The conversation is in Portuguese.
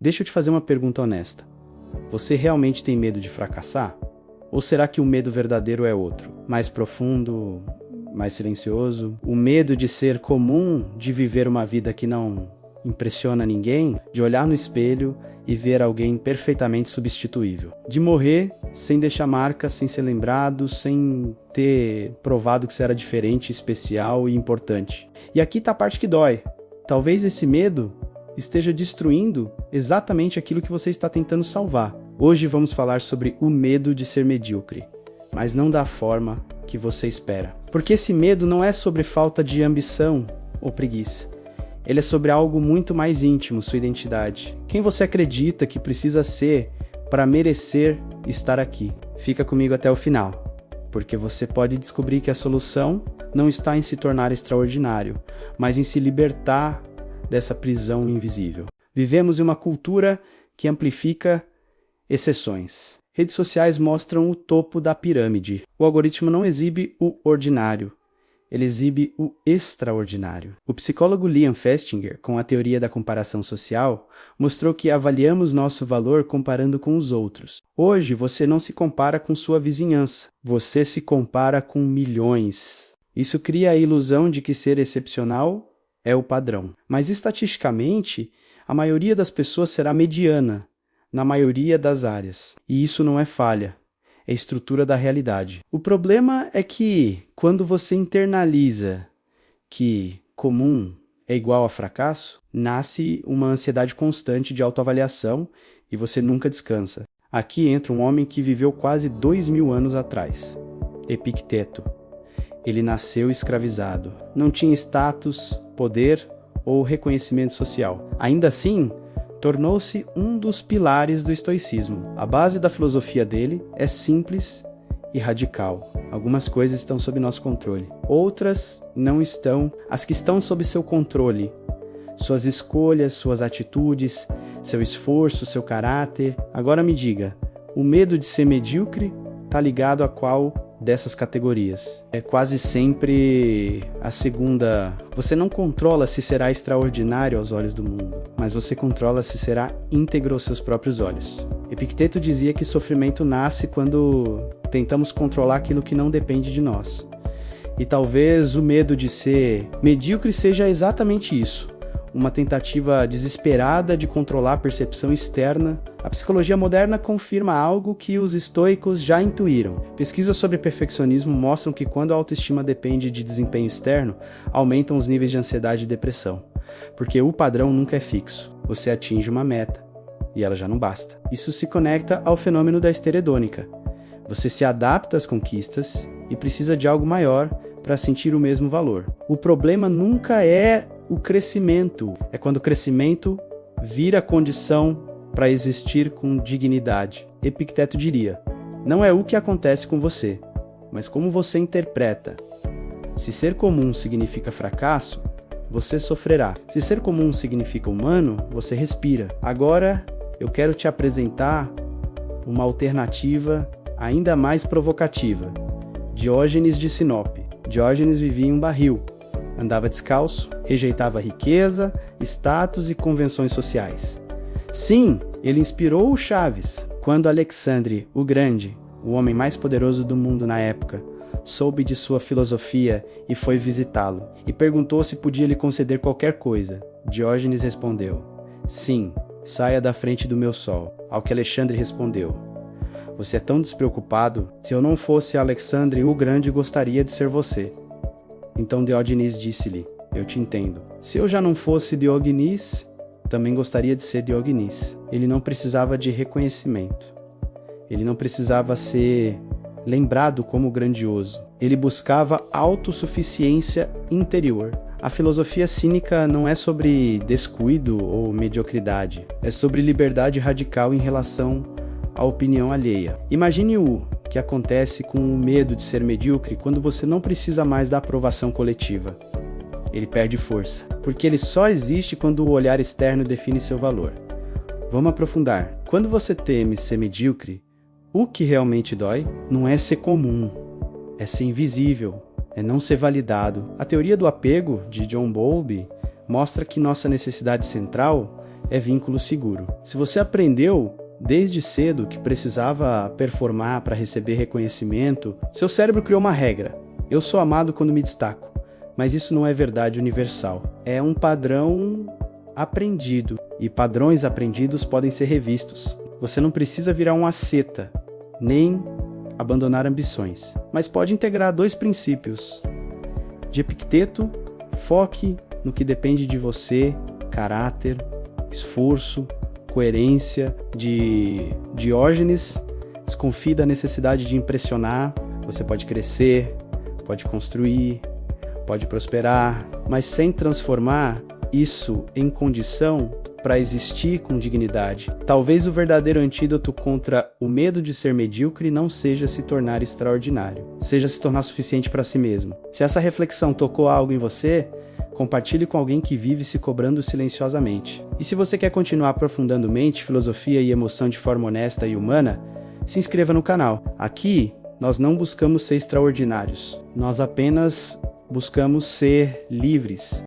Deixa eu te fazer uma pergunta honesta. Você realmente tem medo de fracassar? Ou será que o medo verdadeiro é outro? Mais profundo, mais silencioso? O medo de ser comum, de viver uma vida que não impressiona ninguém, de olhar no espelho e ver alguém perfeitamente substituível. De morrer sem deixar marca, sem ser lembrado, sem ter provado que você era diferente, especial e importante. E aqui tá a parte que dói. Talvez esse medo esteja destruindo exatamente aquilo que você está tentando salvar. Hoje vamos falar sobre o medo de ser medíocre, mas não da forma que você espera. Porque esse medo não é sobre falta de ambição ou preguiça. Ele é sobre algo muito mais íntimo, sua identidade. Quem você acredita que precisa ser para merecer estar aqui? Fica comigo até o final, porque você pode descobrir que a solução não está em se tornar extraordinário, mas em se libertar dessa prisão invisível. Vivemos em uma cultura que amplifica exceções. Redes sociais mostram o topo da pirâmide. O algoritmo não exibe o ordinário, ele exibe o extraordinário. O psicólogo Liam Festinger, com a teoria da comparação social, mostrou que avaliamos nosso valor comparando com os outros. Hoje, você não se compara com sua vizinhança, você se compara com milhões. Isso cria a ilusão de que ser excepcional é o padrão. Mas, estatisticamente, a maioria das pessoas será mediana, na maioria das áreas. E isso não é falha. É estrutura da realidade. O problema é que, quando você internaliza que comum é igual a fracasso, nasce uma ansiedade constante de autoavaliação e você nunca descansa. Aqui entra um homem que viveu quase 2000 anos atrás, Epicteto. Ele nasceu escravizado. Não tinha status, poder ou reconhecimento social. Ainda assim, tornou-se um dos pilares do estoicismo. A base da filosofia dele é simples e radical. Algumas coisas estão sob nosso controle, outras não estão. As que estão sob seu controle, suas escolhas, suas atitudes, seu esforço, seu caráter. Agora me diga, o medo de ser medíocre está ligado a qual dessas categorias? É quase sempre a segunda. Você não controla se será extraordinário aos olhos do mundo, mas você controla se será íntegro aos seus próprios olhos. Epicteto dizia que sofrimento nasce quando tentamos controlar aquilo que não depende de nós. E talvez o medo de ser medíocre seja exatamente isso. Uma tentativa desesperada de controlar a percepção externa. A psicologia moderna confirma algo que os estoicos já intuíram. Pesquisas sobre perfeccionismo mostram que quando a autoestima depende de desempenho externo, aumentam os níveis de ansiedade e depressão. Porque o padrão nunca é fixo. Você atinge uma meta e ela já não basta. Isso se conecta ao fenômeno da esteira hedônica. Você se adapta às conquistas e precisa de algo maior para sentir o mesmo valor. O problema nunca é o crescimento, é quando o crescimento vira condição para existir com dignidade. Epicteto diria, não é o que acontece com você, mas como você interpreta. Se ser comum significa fracasso, você sofrerá. Se ser comum significa humano, você respira. Agora, eu quero te apresentar uma alternativa ainda mais provocativa. Diógenes de Sinope. Diógenes vivia em um barril. Andava descalço, rejeitava riqueza, status e convenções sociais. Sim, ele inspirou o Chaves. Quando Alexandre o Grande, o homem mais poderoso do mundo na época, soube de sua filosofia e foi visitá-lo, e perguntou se podia lhe conceder qualquer coisa. Diógenes respondeu, sim, saia da frente do meu sol. Ao que Alexandre respondeu, você é tão despreocupado, se eu não fosse Alexandre o Grande, gostaria de ser você. Então Diógenes disse-lhe, eu te entendo. Se eu já não fosse Diogenes, também gostaria de ser Diogenes. Ele não precisava de reconhecimento. Ele não precisava ser lembrado como grandioso. Ele buscava autossuficiência interior. A filosofia cínica não é sobre descuido ou mediocridade. É sobre liberdade radical em relação à opinião alheia. Imagine o que acontece com o medo de ser medíocre quando você não precisa mais da aprovação coletiva. Ele perde força, porque ele só existe quando o olhar externo define seu valor. Vamos aprofundar. Quando você teme ser medíocre, o que realmente dói não é ser comum, é ser invisível, é não ser validado. A teoria do apego, de John Bowlby, mostra que nossa necessidade central é vínculo seguro. Se você aprendeu desde cedo que precisava performar para receber reconhecimento, seu cérebro criou uma regra: eu sou amado quando me destaco. Mas isso não é verdade universal. É um padrão aprendido, e padrões aprendidos podem ser revistos. Você não precisa virar um asceta, nem abandonar ambições, mas pode integrar 2 princípios. De Epicteto, foque no que depende de você: caráter, esforço, coerência. De Diógenes, desconfie da necessidade de impressionar. Você pode crescer, pode construir, pode prosperar, mas sem transformar isso em condição para existir com dignidade. Talvez o verdadeiro antídoto contra o medo de ser medíocre não seja se tornar extraordinário, seja se tornar suficiente para si mesmo. Se essa reflexão tocou algo em você, compartilhe com alguém que vive se cobrando silenciosamente. E se você quer continuar aprofundando mente, filosofia e emoção de forma honesta e humana, se inscreva no canal. Aqui, nós não buscamos ser extraordinários. Nós apenas buscamos ser livres